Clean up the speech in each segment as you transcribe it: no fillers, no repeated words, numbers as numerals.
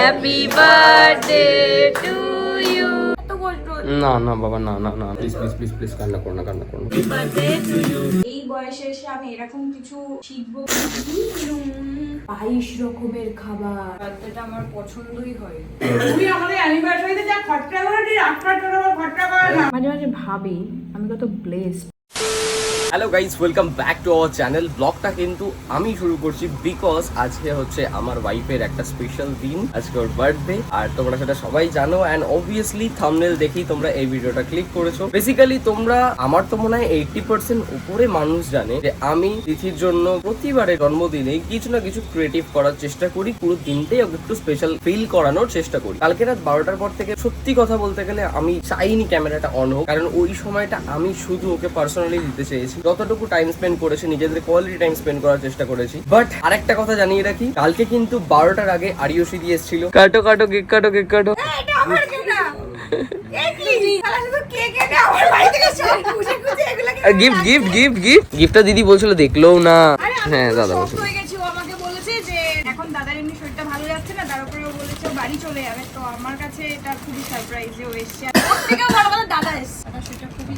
Happy birthday to you. না না বাবা, না না না, প্লিজ প্লিজ প্লিজ প্লিজ, কান্না করো না, কান্না করো না। এই বয়সে এসে আমি এরকম কিছু শিখবো? 22 রকমের খাবার, বার্থডেটা আমার পছন্দই হয়। তুমি আমাদের অ্যানিভার্সারিতে যা খরচা করে দিই, খরচা করে না। মাঝে মাঝে ভাবি আমি কত blessed. Hello guys, welcome back to our channel. ব্লগটা কিন্তু আমি শুরু করছি বিকজ আজকে হচ্ছে আমার ওয়াইফের একটা স্পেশাল দিন, আজকে ওর বার্থডে। আর তোমরা সেটা সবাই জানো অ্যান্ড অবভিয়াসলি থাম্বনেল দেখেই তোমরা এই ভিডিওটা ক্লিক করেছো। বেসিক্যালি তোমরা, আমার তো মনে হয় 80% উপরে মানুষ জানে যে আমি তিথির জন্য প্রতিবারে জন্মদিনে কিছু না কিছু ক্রিয়েটিভ করার চেষ্টা করি, পুরো দিনটাই ওকে একটু স্পেশাল ফিল করানোর চেষ্টা করি। কালকে রাত 12টার পর থেকে সত্যি কথা বলতে গেলে আমি চাইনি ক্যামেরাটা অন হোক, কারণ ওই সময়টা আমি শুধু ওকে পার্সোনালি দিতে চেয়েছি। যতটুকু টাইম স্পেন্ড করেছি, নিজেদের কোয়ালিটি টাইম স্পেন্ড করার চেষ্টা করেছি। বাট আরেকটা কথা জানিয়ে রাখি, কালকে কিন্তু 12টার আগে আরিয়সী দিয়ে এসেছিল। কাটো কাটো কেক কাটো, কেক কাটো। গিফট গিফট গিফট গিফট গিফটটা দিদি বলছিল দেখলো না। হ্যাঁ দাদা বলছিল। আমাকে বলেছে যে এখন দাদার এমনি শরীরটা ভালো যাচ্ছে না, তার উপরে ও বলেছে বাড়ি চলে যাবে। তো আমার কাছে এটা খুবই সারপ্রাইজ যে ও এসছে। থেকে বড় বড় দাদা এসছে, সেটা খুবই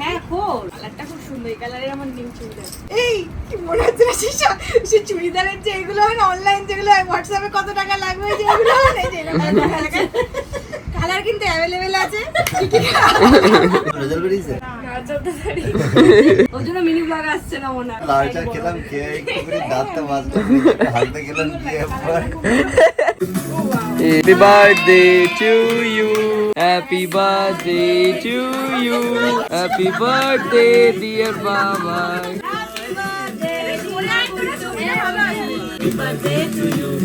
হ্যাঁ খোল। কালারটা খুব সুন্দর, এই কালারের আমার নিউ চুড়িদার। এই কি মনে হচ্ছে না সে চুড়িদারের যে এগুলো হয় না অনলাইন, যেগুলো হোয়াটসঅ্যাপে কত টাকা লাগবে যেগুলো হয় না, যে কালার কিন্তু অ্যাভেলেবেল আছে। ওর জন্য মিনি ব্লগ আসছে না মনে হয়। লালচা খেলাম, খেয়ে একটু করে দাঁতটা মাজলাম, হালতে গেলাম গিয়ে Happy birthday to you. Happy birthday to you. Happy birthday dear Baba.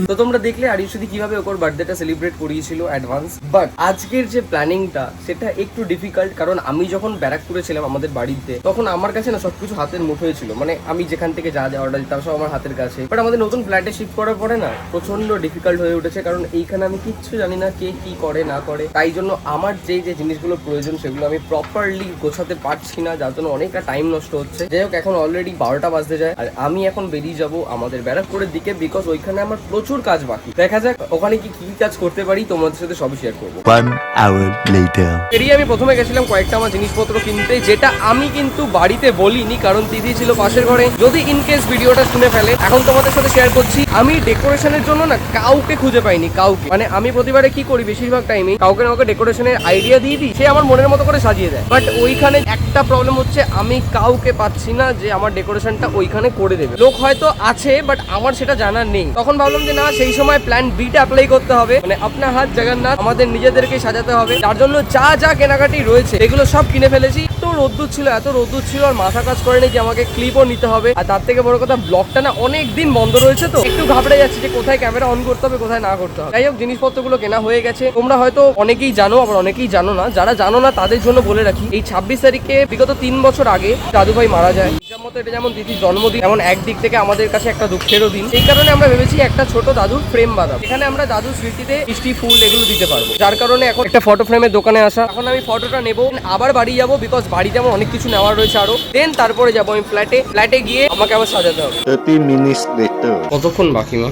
তো তোমরা দেখলে আরিয়সী কিভাবে ওর বার্থডেটা সেলিব্রেট করিয়েছিল অ্যাডভান্স। বাট আজকের যে প্ল্যানিংটা সেটা একটু ডিফিকাল্ট, কারণ আমি যখন ব্যারাকপুরে ছিলাম আমাদের বাড়িতে, তখন আমার কাছে না সবকিছু হাতের মুঠোয় ছিল। মানে আমি যেখান থেকে যা যা অর্ডার দিতাম সব আমার হাতের কাছে। বাট আমাদের নতুন ফ্ল্যাটে শিফট করার পরে না প্রচন্ড ডিফিকাল্ট হয়ে উঠেছে, কারণ এইখানে আমি কিচ্ছু জানি না কে কি করে না করে। তাই জন্য আমার যে যে জিনিসগুলো প্রয়োজন সেগুলো আমি প্রপারলি গোছাতে পারছি না, যার জন্য অনেকটা টাইম নষ্ট হচ্ছে। যাই হোক, এখন অলরেডি 12টা বাজতে যায় আর আমি এখন বেরিয়ে যাবো আমাদের ব্যারাকপুরের দিকে, বিকজ ওইখানে আমার প্রচুর কাজ বাকি। দেখা যাক ওখানে কি কি কাজ করতে পারি, তোমাদের সাথে সবই শেয়ার করবো। 1 hour later. বেরিয়ে আমি প্রথমে গেছিলাম কয়েকটা আমার জিনিসপত্র কিনতে, যেটা আমি কিন্তু বাড়িতে বলিনি, কারণ দিদি ছিল পাশের ঘরে। যদি ইনকেস ভিডিওটা শুনে ফেলে, এখন তোমাদের সাথে শেয়ার করছি। আমি ডেকোরেশনের জন্য না কাউকে খুঁজে পাইনি, কাউকে। মানে আমি প্রতিবারে কি করি, বেশিরভাগ টাইমে কাউকে না কাউকে ডেকোরেশনের আইডিয়া দিয়ে দিই, সে আমার মনের মতো করে সাজিয়ে দেয়। বাট ওইখানে একটা প্রবলেম হচ্ছে, আমি কাউকে পাচ্ছি না যে আমার ডেকোরেশনটা ওইখানে করে দেবে। লোক হয়তো আছে বাট আমার সেটা জানা নেই। তখন ভাবলাম যে না, সেই সময় প্ল্যান বিটা অ্যাপ্লাই করতে হবে, মানে আপনার হাত জগন্নাথ, আমাদের নিজেদেরকে সাজাতে হবে। তার জন্য যা যা কেনাকাটি রয়েছে এগুলো সব কিনে ফেলেছি। এত রোদ্দুর ছিল, এত রোদ্দুর ছিল, আর মাথা কাজ করেনি যে আমাকে ক্লিপও নিতে হবে। আর তার থেকে বড় কথা, ব্লগটা না অনেক দিন বন্ধ রয়েছে, তো একটু ঘাবড়ে যাচ্ছে যে কোথায় ক্যামেরা অন করতে হবে, কোথায় না করতে হবে। যাই হোক, জিনিসপত্রগুলো কেনা হয়ে গেছে। তোমরা হয়তো অনেকেই জানো, আবার অনেকেই জানো না। যারা জানো না তাদের জন্য বলে রাখি, এই 26 তারিখে বিগত 3 বছর আগে দাদু ভাই মারা যায়। মতো এটা যেমন দিদির জন্মদিন, এমন একদিক থেকে আমাদের কাছে একটা দুঃখেরও দিন। এই কারণে আমরা ভেবেছি একটা ছোট দাদুর ফ্রেম বাঁধাবো, এখানে আমরা দাদুর স্মৃতিতে মিষ্টি ফুল এগুলো দিতে পারবো। যার কারণে এখন একটা ফটো ফ্রেমের দোকানে আসা। এখন আমি ফটোটা নেবো, আবার বাড়ি যাবো, বিকজ বাড়িতে আমার অনেক কিছু নেওয়ার রয়েছে আরো। দেন তারপরে যাবো আমি ফ্ল্যাটে গিয়ে আমাকে আবার সাজাতে হবে। 30 minutes later. কতক্ষণ বাকি মা?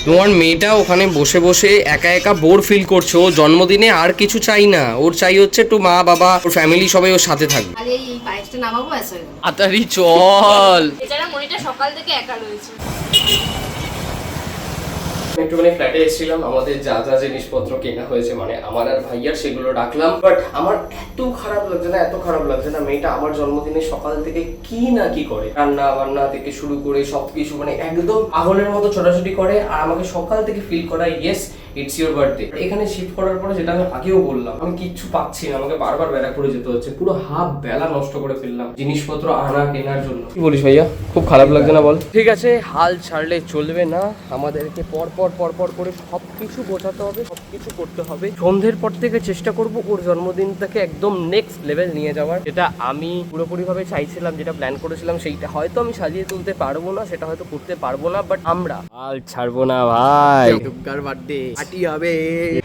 তোমার মেয়েটা ওখানে বসে বসে একা একা বোর ফিল করছো। জন্মদিনে আর কিছু চাই না, ওর চাই হচ্ছে একটু মা বাবা ওর ফ্যামিলি সবাই ওর সাথে থাকবে। আতারি চল, এছাড়া মনিটা সকাল থেকে একা রয়েছে। একটুখানি ফ্ল্যাটে এসেছিলাম, আমাদের যা যা জিনিসপত্র কেনা হয়েছে মানে আমার আর ভাইয়ার, সেগুলো রাখলাম। বাট আমার এত খারাপ লাগছে না, মেয়েটা আমার জন্মদিনে সকাল থেকে কি না কি করে, রান্না বান্না থেকে শুরু করে সবকিছু মানে একদম পাগলের মতো ছোটাছুটি করে। আর আমাকে সকাল থেকে ফিল করায় ইয়েস ইটস ইউর বার্থডে। এখানে শিফট করার পরে, যেটা আমি আগেও বললাম, আমি কিচ্ছু পাচ্ছি না, আমাকে বারবার ব্যারাকপুরে যেতে হচ্ছে। পুরো হাফ বেলা নষ্ট করে ফেললাম জিনিসপত্র আনা কেনার জন্য। কি বলিস ভাইয়া, খুব খারাপ লাগছে না বল? ঠিক আছে, হাল ছাড়লে চলবে না, আমাদেরকে পর পর করে সবকিছু বোঝাতে হবে, সবকিছু করতে হবে। সন্ধ্যের পর থেকে চেষ্টা করব ওর জন্মদিনটাকে একদম নেক্সট লেভেল নিয়ে যাওয়ার। যেটা আমি পুরোপুরিভাবে চাইছিলাম, যেটা প্ল্যান করেছিলাম, সেইটা হয়তো আমি সাজিয়ে তুলতে পারবো না, সেটা হয়তো করতে পারবো না, বাট আমরা আর ছাড়বো না ভাই। দুর্গার বার্থডে পার্টি হবে।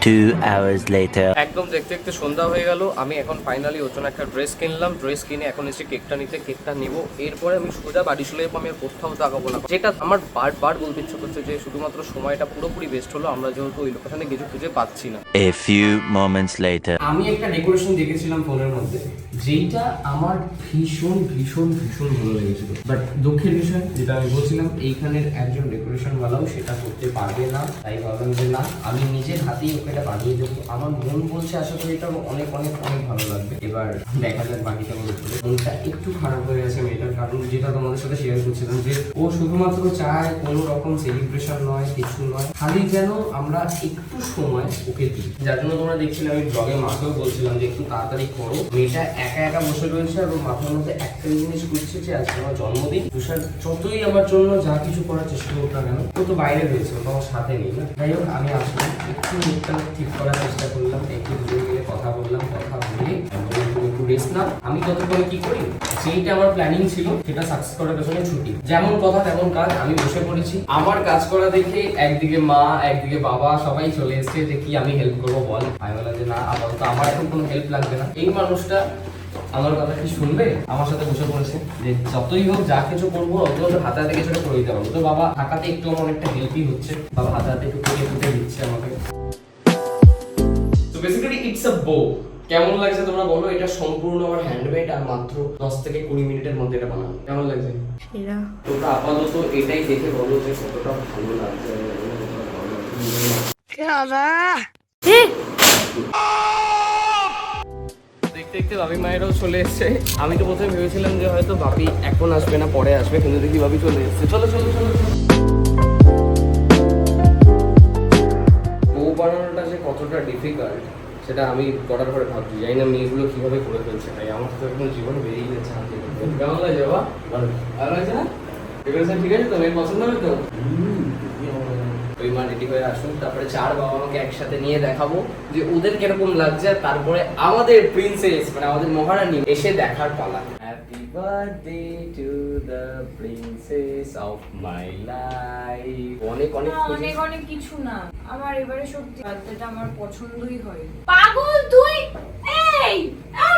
2 hours later. একদম দেখতে দেখতে সন্ধ্যা হয়ে গেল। আমি এখন ফাইনালি ওর জন্য একটা ড্রেস কিনলাম, ড্রেস কিনে এখন এসে কেকটা নিতে, কেকটা নেবো। এরপরে আমি সোজা বাড়ি চলে যাবো। আমি আর কোথাও তাকাবো না। যেটা আমার বারবার বলতে ইচ্ছে করছে যে শুধুমাত্র সময়টা পুরোপুরি বেস্ট হলো, আমরা যেহেতু ওই লোকেশনে কিছু খুঁজে পাচ্ছি না। A few moments later. আমি একটা ডেকোরেশন দেখেছিলাম ফোনের মধ্যে, যেইটা আমার ভীষণ ভীষণ ভীষণ ভালো লেগেছিল। বাট দুঃখের বিষয়, যেটা আমি বলছিলাম, এইখানের একজন ডেকোরেশন বালাও সেটা করতে পারবে না। তাই ভাবলাম যে না, আমি নিজের হাতেই ওকে এটা বানিয়ে দেবো। আমার মন বলছে আশা করি এটা অনেক অনেক অনেক ভালো লাগবে। এবার দেখা যাক বাকিটা মনে করে। মনটা একটু খারাপ হয়ে গেছে মেয়েটার, কারণ যেটা তোমাদের সাথে শেয়ার করছিলাম যে ও শুধুমাত্র চায় কোনো রকম সেলিব্রেশন নয়, কিছু নয়, খালি যেন আমরা একটু সময় ওকে দিই। যার জন্য তোমরা দেখছিলে আমি ব্লগে মাকেও বলছিলাম যে একটু তাড়াতাড়ি করো। মেয়েটা একা একা বসে রয়েছে আর ওর মাথার মধ্যে একটাই জিনিস ঘুরছে যে আজকে আমার জন্মদিন। তুষার যতই আমার জন্য যা কিছু করার চেষ্টা করুক না কেন, ও তো বাইরে রয়েছে, ও তো আমার সাথে নেই না। যাই হোক, আমি আসলাম, একটু মুখটা ঠিক করার চেষ্টা করলাম, একটু দূরে গেলে কথা বললাম, কথা বলে একটু রেস্ট নাও। আমি ততক্ষণে কি করি, সেইটা আমার প্ল্যানিং ছিল, সেটা সাকসেস করার পেছনে ছুটি। যেমন কথা তেমন কাজ, আমি বসে পড়েছি। আমার কাজ করা দেখে একদিকে মা একদিকে বাবা সবাই চলে এসছে যে কি আমি হেল্প করবো বল। আমি বললাম যে না, আপাতত আমার এখন কোনো হেল্প লাগবে না। এই মানুষটা আমার কথা কি শুনবে, আমার সাথে বসে পড়েছে যে যতই হোক যা কিছু করবো ওগুলো তো হাতে হাতে কিছুটা করে দিতে পারবো। তো বাবা থাকাতে একটু আমার অনেকটা হেল্পই হচ্ছে, বাবা হাতে হাতে একটু ফুটে দিচ্ছে আমাকে। তো বেসিক্যালি ইটস আ বো। কেমন লাগছে তোমরা বলো? এটা সম্পূর্ণ আমার হ্যান্ডমেড আর মাত্র 10 থেকে 20 মিনিটের মধ্যে এটা বানানো। কেমন লাগছে? তোমরা আপাতত এটাই দেখে বলো যে কতটা ভালো লাগছে। দেখতে দেখতে বাপি মায়েরাও চলে এসছে। আমি তো প্রথমে ভেবেছিলাম যে হয়তো বাপি এখন আসবে না, পরে আসবে, কিন্তু দেখি বাপি চলে এসছে। চলো চলো চলো। বউ বানানোটা যে কতটা ডিফিকাল্ট সেটা আমি করার পরে ভাবছি। জানি না মেয়েগুলো কিভাবে করে ফেলছে। তাই আমার তো এখন জীবনে বেরিয়ে গেছে। কেমন লাগছে বাবা? ভালো লাগছে না? ডেকোরেশন ঠিক আছে তো? মেয়ের পছন্দ হবে তো? ওই মা রেডি হয়ে আসুন, তারপরে চার বাবা আমাকে একসাথে নিয়ে দেখাবো যে ওদের কিরকম লাগছে। আর তারপরে আমাদের প্রিন্সেস মানে আমাদের মহারানী এসে দেখার পালা। Happy birthday to the princess of my life. অনেক অনেক অনেক অনেক কিছু না, আমার এবারে সত্যি বার্থডেটা আমার পছন্দই হয়। পাগল তুই! এই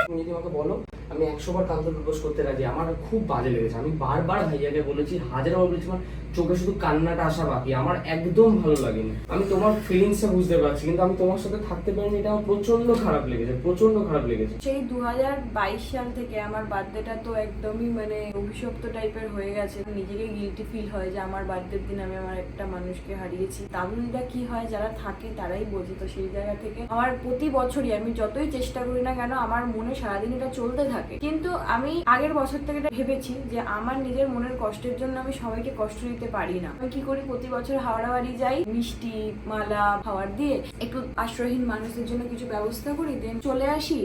তুমি যদি আমাকে বলো আমি 100 বার কান্দন প্রপোজ করতে রাজি। আমার খুব বাজে লেগেছে। আমি বারবার ভাইয়াকে বলেছি, হাজারবার বলেছি, আমার চোখে শুধু কান্নাটা আসা বাকি। আমার একদম ভালো লাগেনি। আমি তোমার ফিলিংসটা বুঝতে পারছি, কিন্তু আমি তোমার সাথে থাকতে পারিনি। এটা আমার প্রচন্ড খারাপ লেগেছে, প্রচন্ড খারাপ লেগেছে। সেই 2022 সাল থেকে আমার বার্থডেটা তো একদমই মানে অভিশপ্ত টাইপের হয়ে গেছে। নিজেকে গিলটি ফিল হয় যে আমার বার্থডের দিন আমি আমার একটা মানুষকে হারিয়েছি। তামিলটা কি হয়, যারা থাকে তারাই বোঝে। তো সেই জায়গা থেকে আমার প্রতি বছরই আমি যতই চেষ্টা করি না কেন, আমার মনে সারাদিন এটা চলতে থাকে। কিন্তু আমি আগের বছর থেকে এটা ভেবেছি যে আমার নিজের মনের কষ্টের জন্য আমি সবাইকে কষ্ট দিতে পারি না। আমি কি করি, প্রতি বছর হাওড়া বাড়ি যাই, মিষ্টি মালা খাবার দিয়ে একটু আশ্রয়হীন মানুষদের জন্য কিছু ব্যবস্থা করি, দেন চলে আসি।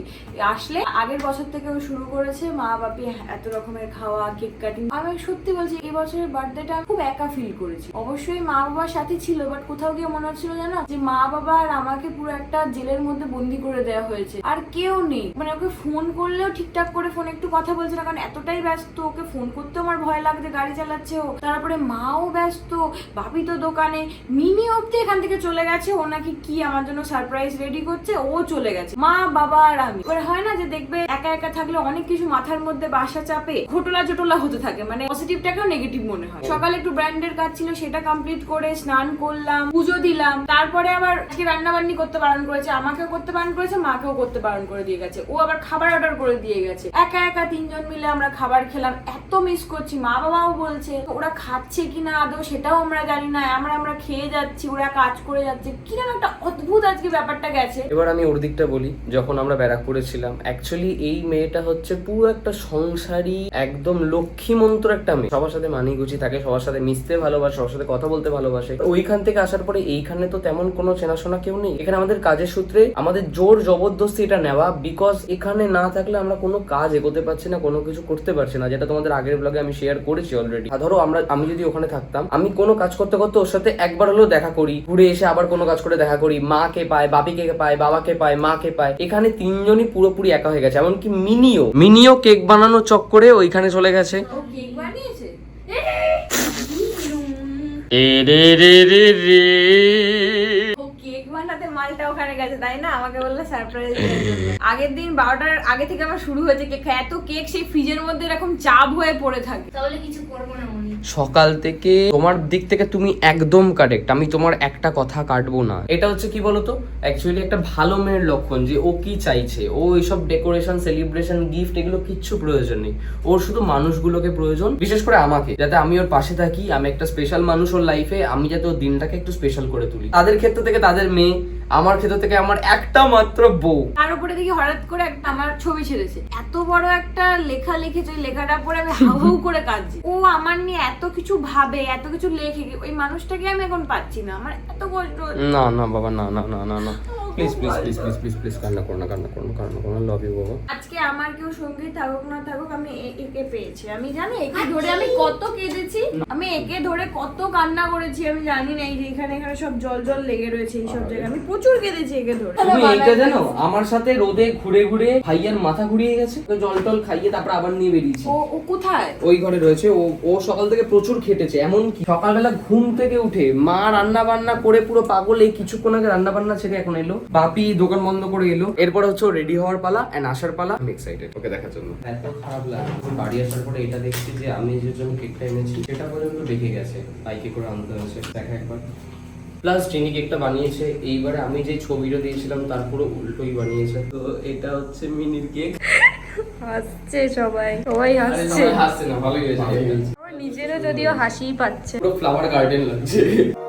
আসলে আগের বছর থেকে ও শুরু করেছে মা বাপি এত রকমের খাওয়া, কেক কাটিং। আমি সত্যি বলছি, এই বছরের বার্থডেটা খুব একা ফিল করেছি। অবশ্যই মা বাবার সাথে ছিল, বাট কোথাও গিয়ে মনে হচ্ছিল জানো যে মা বাবা আর আমাকে পুরো একটা জেলের মধ্যে বন্দি করে দেওয়া হয়েছে। আর কেউ নেই, মানে ওকে ফোন করলেও ঠিকঠাক করে ফোনে একটু কথা বলছে না, কারণ এতটাই ব্যস্ত। ওকে ফোন করতেও আমার ভয় লাগছে, গাড়ি চালাচ্ছে ও। তারপরে মাও ব্যস্ত, ভাবি তো দোকানে, মিনি অব্দি এখান থেকে চলে গেছে। ও নাকি কি আমার জন্য সারপ্রাইজ রেডি করছে, ও চলে গেছে। মা বাবা আর আমি। এবার হয় না যে দেখবে একা একা থাকলে অনেক কিছু মাথার মধ্যে বাসা চাপে ঘোটলা জটোলা হতে থাকে, মানে পজিটিভটাকেও নেগেটিভ মনে হয়। সকালে একটু ব্র্যান্ডের কাজ ছিল, সেটা কমপ্লিট করে স্নান করলাম, পুজো দিলাম। তারপরে আবার আজকে রান্না বান্নি করতে বারণ করেছে, আমাকেও করতে বারণ করেছে, মাকেও করতে বারণ করে দিয়ে গেছে। ও আবার খাবার অর্ডার করে দিয়ে গেছে। একা একা 3 জন মিলে আমরা খাবার খেলাম। এত মিস করছি। মা বাবাও বলছে ওরা খাচ্ছে কিনা আদৌ সেটাও আমরা জানি না, আমরা খেয়ে যাচ্ছি, ওরা কাজ করে যাচ্ছে। কিরকম একটা অদ্ভুত আজকে ব্যাপারটা গেছে। এবার আমি ওর দিকটা বলি। যখন আমরা ব্যারাকপুরে ছিলাম, অ্যাকচুয়ালি এই মেয়েটা হচ্ছে পুরো একটা সংসারী, একদম লক্ষ্মী মন্ত্র একটা মেয়ে। সবার সাথে মানিগুছি থাকে, সবার সাথে মিশতে ভালোবাসে, সবার সাথে কথা বলতে ভালোবাসে। ওইখান থেকে আসার পরে এইখানে তো তেমন কোনো চেনাশোনা কেউ নেই। এখানে আমাদের কাজের সূত্রে আমাদের জোর জবরদস্তি এটা নেওয়া, বিকজ এখানে না থাকলে আমরা কোনো কাজ এগোতে পারছি না, কোনো কিছু করতে পারছি না, যেটা তোমাদের আগের ব্লগে আমি শেয়ার করেছি অলরেডি। আর ধরো আমি যদি ওখানে থাকতাম, আমি কোনো কাজ করতে করতে ওর সাথে একবার হলেও দেখা করি, ঘুরে এসে আবার কোনো কাজ করে দেখা করি, মাকে পায়, বাপিকে পায়, বাবাকে পায়, মাকে পায়। এখানে তিনজনই পুরোপুরি একা হয়ে গেছে। এমনকি মিনিও কেক বানানো চক্করে ওইখানে চলে গেছে। ও কেক বানিয়েছে? ও কেক বানাতে মালটা ওখানে গেছে তাই না? আমাকে বললো সারপ্রাইজ। আগের দিন 12টার আগে থেকে আমার শুরু হয়েছে কেক খাওয়া। এত কেক সেই ফ্রিজের মধ্যে এরকম চাপ হয়ে পড়ে থাকে। তাহলে কিছু করবো না মনি। সকাল থেকে তোমার দিক থেকে তুমি একদম কারেক্ট, আমি তোমার একটা কথা কাটবো না। এটা হচ্ছে কি বলতো, অ্যাকচুয়ালি একটা ভালো মেয়ের লক্ষণ যে ও কি চাইছে। ও এইসব ডেকোরেশন, সেলিব্রেশন, গিফট এগুলো কিচ্ছু প্রয়োজন নেই। ওর শুধু মানুষগুলোকে প্রয়োজন, বিশেষ করে আমাকে, যাতে আমি ওর পাশে থাকি। আমি একটা স্পেশাল মানুষ ওর লাইফে, আমি যাতে ওর দিনটাকে একটু স্পেশাল করে তুলি। তাদের ক্ষেত্র থেকে তাদের মেয়ে, আমার ক্ষেত্র থেকে আমার একটা মাত্র বউ। তার উপরে দেখি হঠাৎ করে একটা আমার ছবি ছেড়েছে, এত বড় একটা লেখা লিখেছে। ওই লেখাটা পরে আমি হাউ হাউ করে কাঁদছি। ও আমার নিয়ে এত কিছু ভাবে, এত কিছু লেখে, ওই মানুষটাকে আমি এখন পাচ্ছি না। আমার এত কষ্ট হচ্ছে। না না বাবা, না না না না না, please please please please please please কান্না করো না, কান্না করো না, কান্না করো না, লাভ ইউ বাবা। আজকে আমার কেউ সঙ্গী থাকুক না থাকুক, আমি একে পেয়েছি। আমি জানি একে ধরে আমি কত কেঁদেছি, আমি একে ধরে কত কান্না করেছি আমি জানি না। এই যে এখানে এখানে সব জল জল লেগে রয়েছে এই সব জায়গায়, আমি প্রচুর কেঁদেছি একে ধরে। তুমি এইটা জানো, আমার সাথে রোদে ঘুরে ঘুরে ভাইয়ার মাথা ঘুরিয়ে গেছে, তো জল টল খাইয়ে তারপর আবার নিয়ে বেরিয়েছি। ও কোথায়? ওই ঘরে রয়েছে। ও সকাল থেকে প্রচুর খেটেছে। এমনকি সকালবেলা ঘুম থেকে উঠে মা রান্না বান্না করে পুরো পাগল। এই কিছুক্ষণ আগে রান্না বান্না ছেড়ে এখন এলো। বাপি দোকান বন্ধ করে এলো। এরপর হচ্ছে রেডি হওয়ার পালা এন্ড আসার পালা। আমি এক্সাইটেড ওকে দেখার জন্য। এত খারাপ লাগে বাড়ি আসার পরে এটা দেখছি যে আমি যে জন্য কেকটা এনেছি সেটা পর্যন্ত দেখে গেছে, বাইকে করে আনতে হয়েছে। দেখা একবার। প্লাস চিনি কেকটা বানিয়েছে এইবারে আমি যে ছবিটা দিয়েছিলাম তার পুরো উল্টোই বানিয়েছে। তো এটা হচ্ছে মিনির কেক। হাসছে সবাই, সবাই হাসছে। হাসছে না, ভালোই হয়েছে। আমার নিজেরও যদিও হাসিই পাচ্ছে। পুরো ফ্লাওয়ার গার্ডেন লাগছে।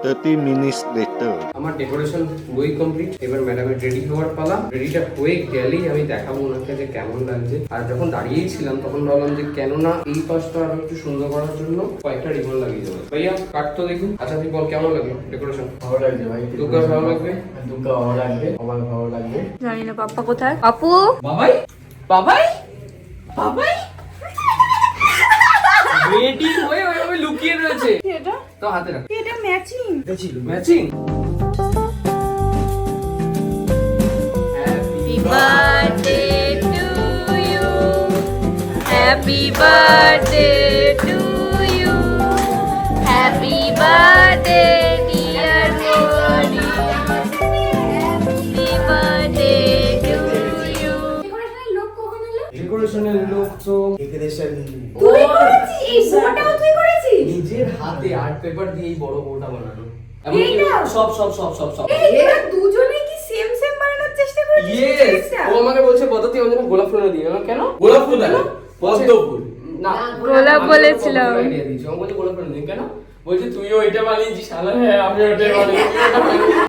30 minutes later. আমার ডেকোরেশন পুরোই কমপ্লিট। এবার ম্যাডামের রেডি হওয়ার পালা। রেডিটা হয়ে গেলেই আমি দেখাবো ওনাকে যে কেমন লাগছে। আর যখন দাঁড়িয়েই ছিলাম তখন ভাবলাম যে কেননা এই পাশটা আরো একটু সুন্দর করার জন্য কয়েকটা রিবন লাগিয়ে দেবো। ভাইয়া কাট তো দেখুন। আচ্ছা তুই বল কেমন লাগলো ডেকোরেশন? ভালো লাগছে ভাই। দুর্গা ভালো লাগবে? দুর্গা ভালো লাগবে, আমার ভালো লাগবে। জানি না পাপ্পা কোথায়। পাপু বাবাই বাবাই বাবাই রেডি হয়ে ওইভাবে লুকিয়ে রয়েছে। এটা তো হাতে রাখ। এটা matching. Matching. Happy birthday to you, happy birthday to you, happy birthday dear buddy, happy birthday to you. ডেকোরেশনের লোক কখন এলো? ডেকোরেশনের লোক তো ডেকোরেশন তুই করেছিস? এই বোটাও তুই করেছিস? নিজের হাতে আর্ট পেপার দিয়ে এই বড় বউটা বানানো। এইটা? সব সব সব সব সব এই তোরা দুজনেই কি সেম সেম বানানোর চেষ্টা করেছিস? ইয়েস। ও আমাকে বলছে পদ্ধতি আমার জন্য গোলাপ ফুল দিয়ে। আমি কেন গোলাপ ফুল দেন? পদ্ম ফুল না, গোলাপ বলেছিলাম। আইডিয়া দিয়েছি। ও বলছে গোলাপ ফুল দিন কেন? বলছে তুইও এটা বানিয়েছিস। শালা হ্যাঁ আমি ওটাই বানিয়েছি।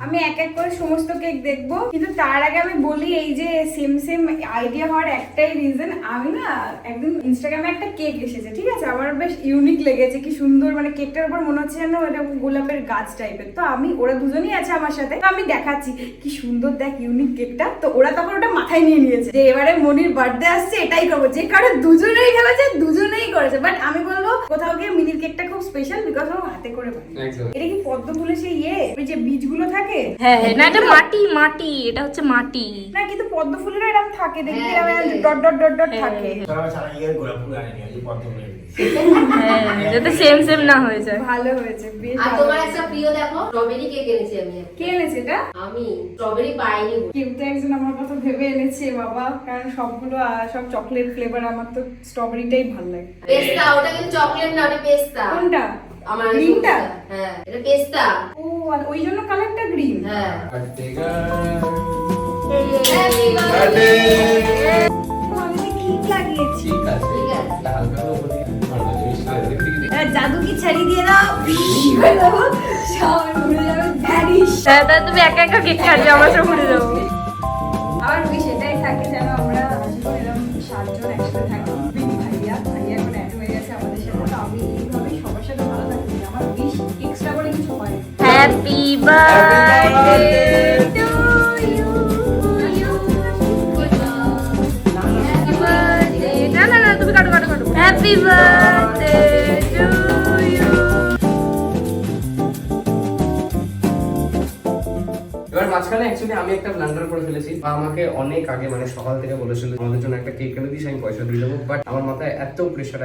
আমি এক এক করে সমস্ত কেক দেখবো, কিন্তু তার আগে আমি বলি এই যে সেম সেম আইডিয়া হওয়ার একটাই রিজন, আমি না একদিন ইনস্টাগ্রামে একটা কেক এসেছে, ঠিক আছে, আমার বেশ ইউনিক লেগেছে, কি সুন্দর, মানে কেকটার উপর মনে হচ্ছে যেন এটা গোলাপের গাছ টাইপের। তো আমি, ওরা দুজনেই আছে আমার সাথে, তো আমি দেখাচ্ছি কি সুন্দর দেখ ইউনিক কেকটা। তো ওরা তখন ওটা মাথায় নিয়ে নিয়েছে যে এবারে মনির বার্থডে আসছে, এটাই করবো। যে কারণে দুজনেই ভেবেছে, দুজনেই করেছে। বাট আমি বলবো কোথাও গিয়ে মিনির কেকটা খুব স্পেশাল, বিকজ ও হাতে করে বানিয়েছে। একদম। এটা কি পদ্ম ফুলের সেই ওই যে বীজগুলো থাকে? হ্যাঁ হ্যাঁ, না এটা মাটি, মাটি, এটা হচ্ছে মাটি। না কিন্তু পদ্ম ফুলের এরকম থাকে, দেখবি ডট ডট ডট ডট থাকে। সারা সারা ইয়ার গোলাপ ফুল আনেনি, আজ পদ্ম ফুল এনেছি। হ্যাঁ, যাতে সেম সেম না হয়ে যায়। ভালো হয়েছে, বেশ আর ভালো তোমার হয়েছে। একটা প্রিয় দেখো, স্ট্রবেরি কেক এনেছি আমি। কে এনেছে এটা? আমি স্ট্রবেরি পাইনি। কেউ তো একজন আমার কথা ভেবে এনেছে বাবা, কারণ সবগুলো সব চকলেট ফ্লেভার, আমার তো স্ট্রবেরিটাই ভালো লাগে। পেস্তা, ওটা কিন্তু চকলেট না, ওটা পেস্তা। কোনটা? আমার গ্রিনটা? হ্যাঁ, এটা পেস্তা। ও আর ওই জন্য কালারটা গ্রিন। হ্যাঁ। আমি ক্লিপ লাগিয়েছি। ঠিক আছে। ঠিক আছে। এটা হালকা করে উপর দিয়ে মারবা, জিনিসটা দেখতে কি এবার জাদু কি ছাড়িয়ে দিয়ে দাও, করে দেবো, সব উড়ে যাবে, ভ্যানিশ। হ্যাঁ, তাহলে তুমি একা একা কেক কাটবে, আমার সব ভুলে যাবো। আমার উইশ এটাই থাকে যেন আমরা জীবন এরকম 7 জন একসাথে থাকি। ভাইয়া এখন অ্যাড হয়ে গেছে আমাদের সাথে, তো আমি এইভাবে সবার সাথে ভালো থাকি। আমার উইশ এক্সট্রা করে কিছু হয় না। Happy birthday to you, happy birthday Happy birthday to you. এবার মাঝখানে অ্যাকচুয়ালি আমি একটা ব্লান্ডার করে ফেলেছি। বা আমাকে অনেক আগে মানে সকাল থেকে বলেছিল আমাদের জন্য একটা কেক কিনে দিস, আমি পয়সা দিয়ে দেবো। বাট আমার মাথায় এত প্রেশার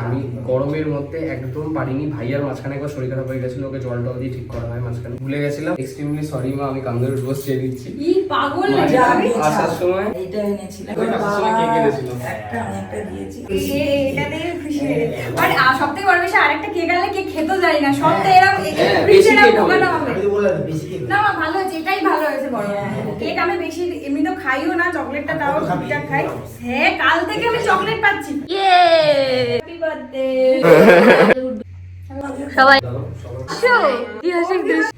আমি গরমের মধ্যে একদম পারিনি। ভাইয়ার মাঝখানে একবার শরীর খারাপ হয়ে গেছিল, ওকে জল টল দিয়ে ঠিক করা হয়, মাঝখানে ভুলে গেছিলাম। এক্সট্রিমলি সরি মা, আমি কান্দরের রোজ চেয়ে দিচ্ছি। ই পাগল মা, যাবে আসার সময় এটা এনেছিলাম ওই আসার সময় কেক এনেছিলাম। একটা অনেকটা দিয়েছি এটাতে খুশি হয়ে গেছে। বাট সবথেকে বড় বিষয় আরেকটা কেক আনলে কেক খেতেও যায় না, সব তো এরকম বেশি ফ্রিজে কেক ঢোকানো হবে। হবে। আমি তো বললাম বেশি কেক না ভালো হয়েছে, এটাই ভালো হয়েছে বড়। কেক আমি বেশি এমনি তো খাইও না, চকলেটটা তাও ঠিকঠাক খাই। হ্যাঁ কাল থেকে আমি চকলেট পাচ্ছি। Yay! Happy birthday. সবাই দাও, সবার আসো। কি হাসি দৃশ্য।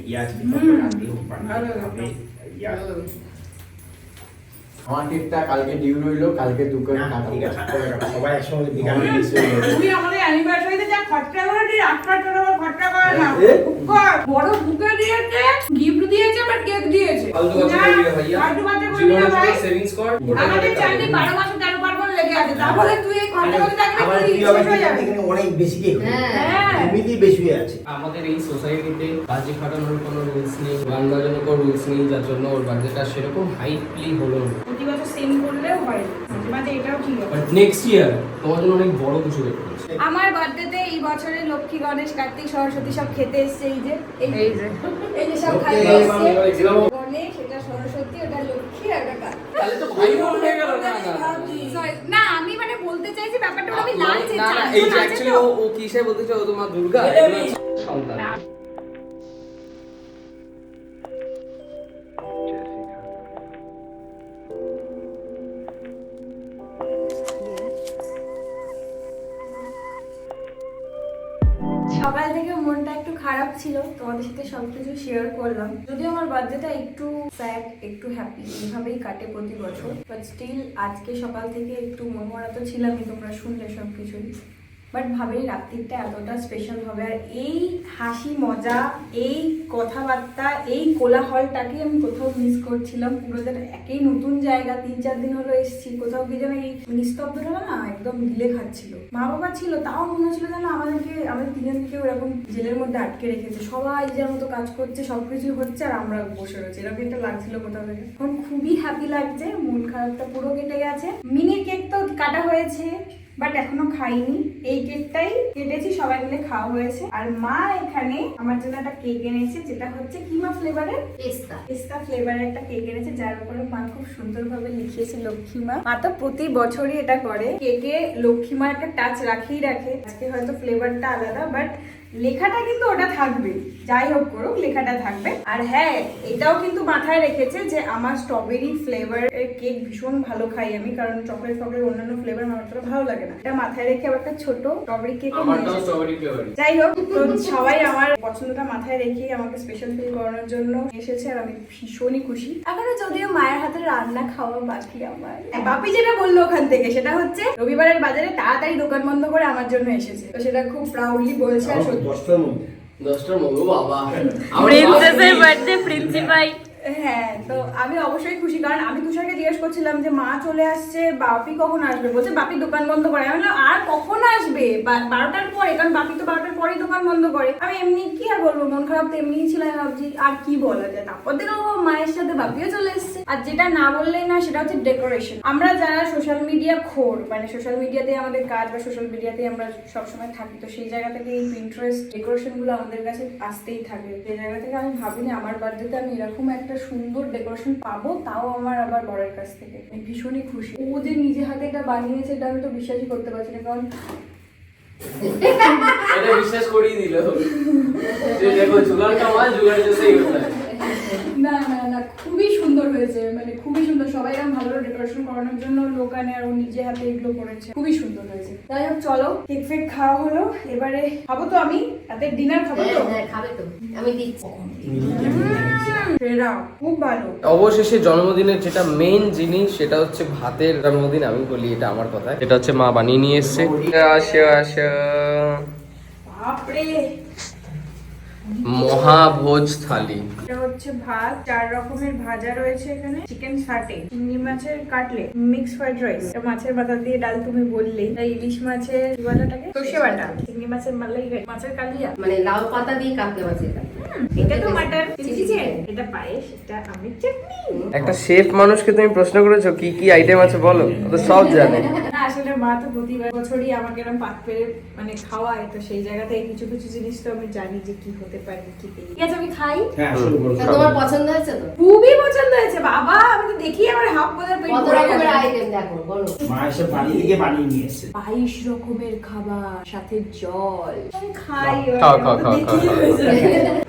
ইয়াজ আমার কেকটা কালকে ডিউ রইলো, কালকে দুপুরে ঠিক আছে সবাই একসঙ্গে বিকালে তুমি আমাদের অ্যানিভার্সারিতে যা খরচা করেছি, 8 টাকা খরচা করে না। বড় বুকে দিয়েছে, গিফট দিয়েছে, আবার কেক দিয়েছে। ফালতু কথা বলবি না ভাইয়া। ফালতু কথা বলবি জীবনে না ভাই। সেভিংস কর। আমাদের চাকরি 12 মাসে 13 পার্বণ লেগে আছে, তাহলে তুই এই খরচা করতে থাকলে আবার কি কি হবে শেষ হয়ে যাবে? এখানে অনেক বেশি কেক হ্যাঁ। এমনিতেই বেশি হয়ে আছে। আমাদের এই সোসাইটিতে বাজি ফাটানোর কোনো রুলস নেই, গান বাজানোর কোনো রুলস নেই, যার জন্য ওর বাজেটটা সেরকম হাইটলি হলো না। প্রতি বছর সেম করলেও হয়, মাঝে মাঝে এটাও ঠিক হবে। বাট নেক্সট ইয়ার তোমার জন্য অনেক বড় কিছু দেখতে পাচ্ছি। আমার বার্থডেতে এই বছরে লক্ষ্মী, গণেশ, কার্তিক, সরস্বতী সব খেতে এসছে। এই যে এই যে সব খাইতে এসছে। গণেশ, এটা সরস্বতী, ওটা লক্ষ্মী, আর ওটা কার্তিক। তাহলে তো ভাই বোন হয়ে গেল না। Sorry, না আমি মানে বলতে চাইছি ব্যাপারটা আমি লালচে না, না, এই যে অ্যাকচুয়ালি ও কিসে বলতে চাও, ও তোমার দুর্গা এগুলো হচ্ছে সন্তান। সকাল থেকে মনটা একটু খারাপ ছিল, তোমাদের সাথে সবকিছু শেয়ার করলাম। যদিও আমার বার্থডেটা একটু স্যাড, একটু হ্যাপি, এইভাবেই কাটে প্রতি বছর। বাট স্টিল আজকে সকাল থেকে একটু মনমরা তো ছিলামই, তোমরা শুনলে সবকিছুই। বাট ভাবিনি রাত্রিটা এতটা স্পেশাল হবে। আর এই হাসি মজা, এই কথাবার্তা, এই কোলাহলটাকে আমি কোথাও মিস করছিলাম। পুরোদের একই নতুন জায়গা, 3-4 দিন হলো এসেছি, কোথাও কি যেন এই নিস্তব্ধটা না একদম গিলে খাচ্ছিল। মা বাবা ছিল, তাও মনে হচ্ছিল যেন আমাদের তিনজনকে ওরকম জেলের মধ্যে আটকে রেখেছে। সবাই যার মতো কাজ করছে, সবকিছু হচ্ছে, আর আমরা বসে রয়েছি, এরকম একটা লাগছিল কোথাও থেকে। এখন খুবই হ্যাপি লাগছে, মন খারাপটা পুরো কেটে গেছে। মিনি কেক তো কাটা হয়েছে, বাট এখনো খাইনি। এই কেকটাই কেটেছি, সবাই মিলে খাওয়া হয়েছে। আর মা এখানে আমার জন্য একটা কেক এনেছে, যেটা হচ্ছে কিমা ফ্লেভারের, পেস্তা ফ্লেভারের একটা কেক এনেছে, যার উপরে মা খুব সুন্দরভাবে লিখিয়েছে লক্ষ্মীমা। মা তো প্রতি বছরই এটা করে, কেকে লক্ষ্মীমা একটা টাচ রাখেই রাখে। আজকে হয়তো ফ্লেভারটা আলাদা, বাট লেখাটা কিন্তু ওটা থাকবে, যাই হোক করুক লেখাটা থাকবে। আর হ্যাঁ, এটাও কিন্তু মাথায় রেখেছে যে আমার স্ট্রবেরি ফ্লেভারের কেক ভীষণ ভালো খাই আমি, কারণ চকলেট অন্যান্য ফ্লেভার আমার অতটা ভালো লাগে না। এটা মাথায় রেখে আবার একটা ছোট স্ট্রবেরি কেক আমারটাও স্ট্রবেরি ফ্লেভার। যাই হোক, তো সবাই আমার পছন্দটা মাথায় রেখে আমাকে স্পেশাল ফিল করানোর জন্য এসেছে, আর আমি ভীষণই খুশি। এখনো যদিও মায়ের হাতে রান্না খাওয়া বাকি আমার। বাপি যেটা বললো ওখান থেকে, সেটা হচ্ছে রবিবারের বাজারে তাড়াতাড়ি দোকান বন্ধ করে আমার জন্য এসেছে, তো সেটা খুব প্রাউডলি বলছে। আর সত্যি 10টার মধ্যে বাবা, প্রিন্সেসের বার্থডে প্রিন্সিপাল। হ্যাঁ, তো আমি অবশ্যই খুশি, কারণ আমি তুষারকে জিজ্ঞেস করছিলাম যে মা চলে আসছে, বাপি কখন আসবে, বলছে বাপি দোকান বন্ধ করে। আমি বললাম আর কখন আসবে, 12টার পরে, কারণ বাপি তো 12টার পরেই দোকান বন্ধ করে। আমি এমনি কি আর বলবো, মন খারাপ তো এমনিই ছিল, আমি ভাবছি আর কি বলা যায়। তারপর দেখো মায়ের সাথে বাপিও চলে এসছে। আর যেটা না বললেই না, সেটা হচ্ছে ডেকোরেশন। আমরা যারা সোশ্যাল মিডিয়া খোর, মানে সোশ্যাল মিডিয়াতে আমাদের কাজ বা সোশ্যাল মিডিয়াতে আমরা সবসময় থাকি, তো সেই জায়গা থেকে এই পিন্টারেস্ট ডেকোরেশন গুলো আমাদের কাছে আসতেই থাকে। সেই জায়গা থেকে আমি ভাবিনি আমার বার্থডেতে আমি এরকম একটা সুন্দর ডেকোরেশন পাবো, তাও আমার আবার বরের কাছ থেকে। আমি ভীষণই খুশি। ও যে নিজে হাতে এটা বানিয়েছে, এটা আমি তো বিশ্বাসই করতে পারছি না, কারণ এটা বিশ্বাস করিয়ে দিল যে দেখো জুগাড়টা মাল জুগাড় জেসেই হতা है। না না না, খুবই সুন্দর হয়েছে, মানে খুবই সুন্দর। সবাই এরকম ভালো ডেকোরেশন করানোর জন্য লোক আনে, আর ও নিজে হাতে এগুলো করেছে, খুবই সুন্দর হয়েছে। যাই হোক, চলো কেক ফেক খাওয়া হলো, এবারে খাবো তো আমি রাতের ডিনার খাবো তো। খাবে তো, আমি দিচ্ছি। সেরা, খুব ভালো। অবশেষে জন্মদিনের যেটা মেইন জিনিস, সেটা হচ্ছে ভাতের জন্মদিন। আমি বলি এটা আমার কথা, এটা হচ্ছে মা বানিয়ে নিয়ে এসছে। আসো আসো। বাপরে, মহাভোজ থালি। এটা হচ্ছে ভাত, 4 রকমের ভাজা রয়েছে এখানে, চিকেন সাটে, চিংড়ি মাছের কাটলেট, মিক্স ফ্রাইড রাইস, মাছের মাথা দিয়ে ডাল তুমি বললেই, ইলিশ মাছের কি বাটাটাকে সর্ষে বাটা, চিংড়ি মাছের মালাইকারি, মাছের কালিয়া, মানে লাউ পাতা দিয়ে কাটলে মাছের কাটলে। এটা তো মাটন চিকেন, এটা পায়েস, এটা আমের চাটনি। একটা শেফ মানুষকে তুমি প্রশ্ন করেছো কি কি আইটেম আছে বলো, ও তো সব জানে। না আসলে মা তো প্রতি বছরই আমাকে এরকম পাত পেরে মানে খাওয়ায়, তো সেই জায়গা থেকে কিছু কিছু জিনিস তো আমি জানি যে কি হতে পারে কি পেয়ে। ঠিক আছে আমি খাই। হ্যাঁ শুরু করো। তা তোমার পছন্দ হয়েছে তো? খুবই পছন্দ হয়েছে বাবা, আমি তো দেখি আমার হাফ বোতল পেট কত ভরে রকমের গেছে। আইটেম দেখো বলো। মা এসে বাড়ি থেকে বানিয়ে নিয়ে এসেছে। 22 রকমের খাবার সাথে জল। আমি খাই খাও, খাও, খাও, দেখি খাও। হয়ে যায়।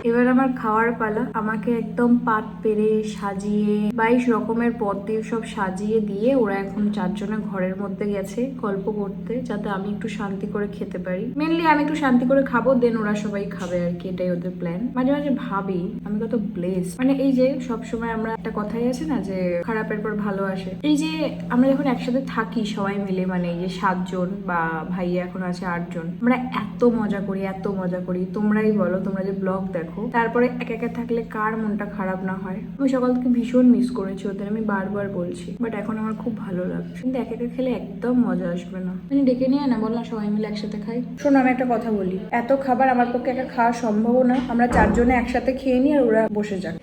এবার আমার খাওয়ার পালা। আমাকে একদম পাত পেরে সাজিয়ে 22 রকমের পদ দিয়ে সব সাজিয়ে দিয়ে ওরা এখন 4 জনে ঘরের মধ্যে গেছে গল্প করতে, যাতে আমি একটু শান্তি করে খেতে পারি। মেনলি আমি একটু শান্তি করে খাবো, দেন ওরা সবাই খাবে আর কি, এটাই ওদের প্ল্যান। মাঝে মাঝে ভাবি আমি কত ব্লেস, মানে এই যে সবসময় আমরা একটা কথাই আছে না যে খারাপের পর ভালো আসে, এই যে আমরা যখন একসাথে থাকি সবাই মিলে, মানে এই যে 7 জন বা ভাইয়া এখন আছে 8 জন, আমরা এত মজা করি এত মজা করি। তোমরাই বলো, তোমরা যে ব্লগ দেখো তারপরে একা একা থাকলে কার মনটা খারাপ না হয়। আমি সকাল থেকে ভীষণ মিস করেছি ওদের, আমি বারবার বলছি, বাট এখন আমার খুব ভালো লাগছে। কিন্তু একা একা খেলে একদম মজা আসবে না। মানে ডেকে নিয়ে না, বললাম সবাই মিলে একসাথে খাই। শোনো আমি একটা কথা বলি, এত খাবার আমার পক্ষে একা খাওয়া সম্ভব না, আমরা 4 জনে একসাথে খেয়ে নিই আর ওরা বসে যাক।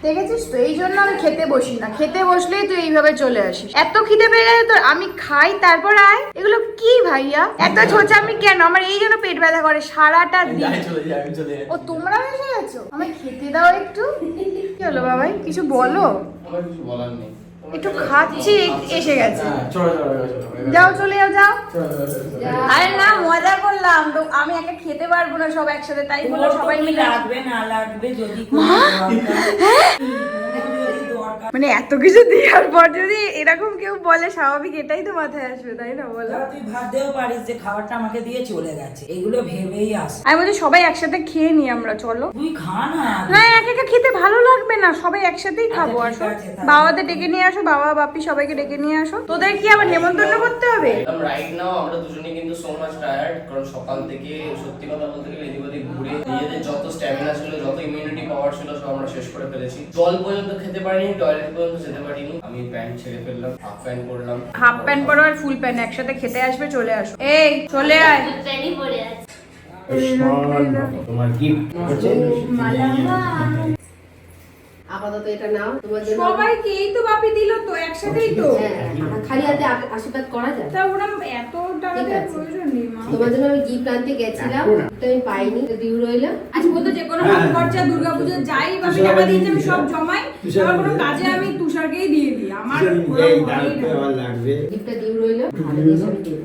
দেখেছিস তো, এই জন্য আমি খেতে বসি না, খেতে বসলেই তুই এইভাবে চলে আসিস। এত খিদে পেয়ে গেছে তোর, আমি খাই তারপর আয়। এগুলো কি ভাইয়া, এত ছোচা আমি কেন? আমার এই জন্য পেট ব্যথা করে সারাটা দিন। ও তোমরা এসে গেছো, আমায় খেতে দাও একটু। কি হলো বাবাই, কিছু বলো। আমার কিছু বলার নেই। একটু খাচ্ছি, এসে গেছে। চলো চলো চলো। যাও চলে যাও যাও। চলো চলো চলো। আরে না মজা করলাম তো, আমি একা খেতে পারবো না সব একসাথে, তাই বলো সবাই মিলে। লাগবে না লাগবে যদি কোনো দরকার, যদি দরকার মানে এত কিছু দেওয়ার পর যদি এরকম কেউ বলে, স্বাভাবিক এটাই তো মাথায় আসবে, তাই না বলো? তাহলে তুই ভাবতেও পারিস যে খাবারটা আমাকে দিয়ে চলে গেছে, এগুলো ভেবেই আস। আমি বলছি সবাই একসাথে খেয়ে নি আমরা, চলো। তুই খা না। না একা একা খেতে ভালো লাগবে না, সবাই একসাথেই খাবো। আচ্ছা, আসো ঠিক আছে, তাহলে। বাবাদের ডেকে নিয়ে আসো, বাবা বাপি সবাইকে ডেকে নিয়ে আসো। তোদের কি আবার নেমন্তন্ন করতে হবে? রাইট নাও আমরা দুজনে কিন্তু সো মাচ টায়ার্ড, কারণ সকাল থেকে সত্যি কথা বলতে গেলে এদিক ওদিক ঘুরে নিজেদের যত স্ট্যামিনা ছিল, যত ইমিউনিটি পাওয়ার ছিল সব আমরা শেষ করে ফেলেছি। জল পর্যন্ত খেতে পারিনি, টয়লেট পর্যন্ত যেতে পারিনি। আমি প্যান্ট ছেড়ে ফেললাম, হাফ প্যান্ট পরলাম। হাফ প্যান্ট পরো আর ফুল প্যান্ট, একসাথে খেতে আসবে, চলে আসো। এই চলে আয়। ট্রেনিং পড়ে আছে। তোমার গিফট হচ্ছে আপাতত এটা নাও তোমার জন্য। সবাইকে এই তো বাপি দিল তো, একসাথেই তো। হ্যাঁ, খালি হাতে আশীর্বাদ করা যায়। তা ওরা এত টাকা ঠিক দেওয়ার আছে। প্রয়োজন নেই মা। তোমার জন্য আমি গিফট আনতে গেছিলাম, তো আমি পাইনি, তো ডিউ রইলাম। আচ্ছা বলতো যে কোনো হাত খরচা দুর্গাপূজা যাই বাপি টাকা দিয়েছে আমি সব জমাই, আমার কোনো কাজে আমি তুষারকেই দিয়ে দিই। আমার এই দাঁড়াতে আমার লাগবে। গিফটটা ডিউ রইলাম, ভালো জিনিস আমি দেব।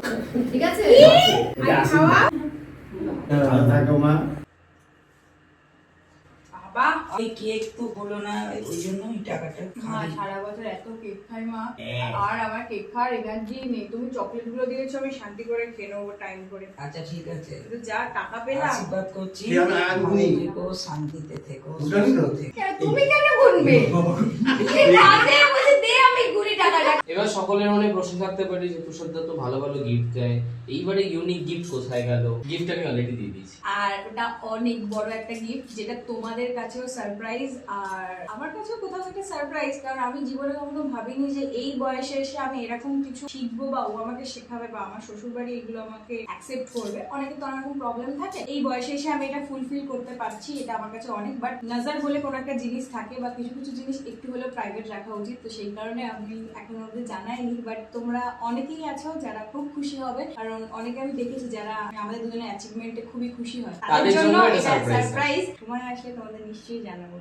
ঠিক আছে? এটা আসি। খাওয়া ভালো থাকো মা। বাবা ওই কেক তো হলো না, ওই জন্য ওই টাকাটা মা খাই। সারা বছর এত কেক খাই মা, হ্যাঁ। আর আমার কেক খাওয়ার এনার্জি নেই। তুমি চকলেট গুলো দিয়েছো, আমি শান্তি করে খেয়ে নেবো টাইম করে। আচ্ছা ঠিক আছে, কিন্তু যা টাকা পেলাম। আশীর্বাদ করছি, কি হবে, আর ভালো গুনি? থেকো, শান্তিতে থেকো, দুটোই তো? সুস্থ থেকো। তুমি কেন গুনবে? দে বলছে দে, আমি গুনি টাকাটা। এবার সকলের মনে প্রশ্ন থাকতে পারে যে তুষারদা তো ভালো ভালো গিফট দেয়, এইবারে ইউনিক গিফট কোথায় গেল? গিফট আমি অলরেডি দিয়ে দিয়েছি। আর ওটা অনেক বড় একটা গিফট, যেটা তোমাদের কাছেও সারপ্রাইজ আর আমার কাছেও কোথাও একটা সারপ্রাইজ। কারণ আমি জীবনে কখনো ভাবিনি যে এই বয়সে এসে আমি এরকম কিছু শিখবো বা ও আমাকে শেখাবে বা আমার শ্বশুর বাড়ি এগুলো আমাকে অ্যাকসেপ্ট করবে। অনেকে তো অনেক প্রবলেম থাকে, এই বয়সে এসে আমি এটা ফুলফিল করতে পারছি, এটা আমার কাছে অনেক। বাট নজর বলে কোনো একটা জিনিস থাকে বা কিছু কিছু জিনিস একটু হলেও প্রাইভেট রাখা উচিত, তো সেই কারণে আমি এখন অবধি জানাইনি। বাট তোমরা অনেকেই আছো যারা খুব খুশি হবে, কারণ অনেকে আমি দেখেছি যারা আমাদের দুজনের অ্যাচিভমেন্টে খুবই খুশি হয়, তাদের জন্য এটা সারপ্রাইজ। সময় আসলে তোমাদের নিশ্চয়ই জানাবো।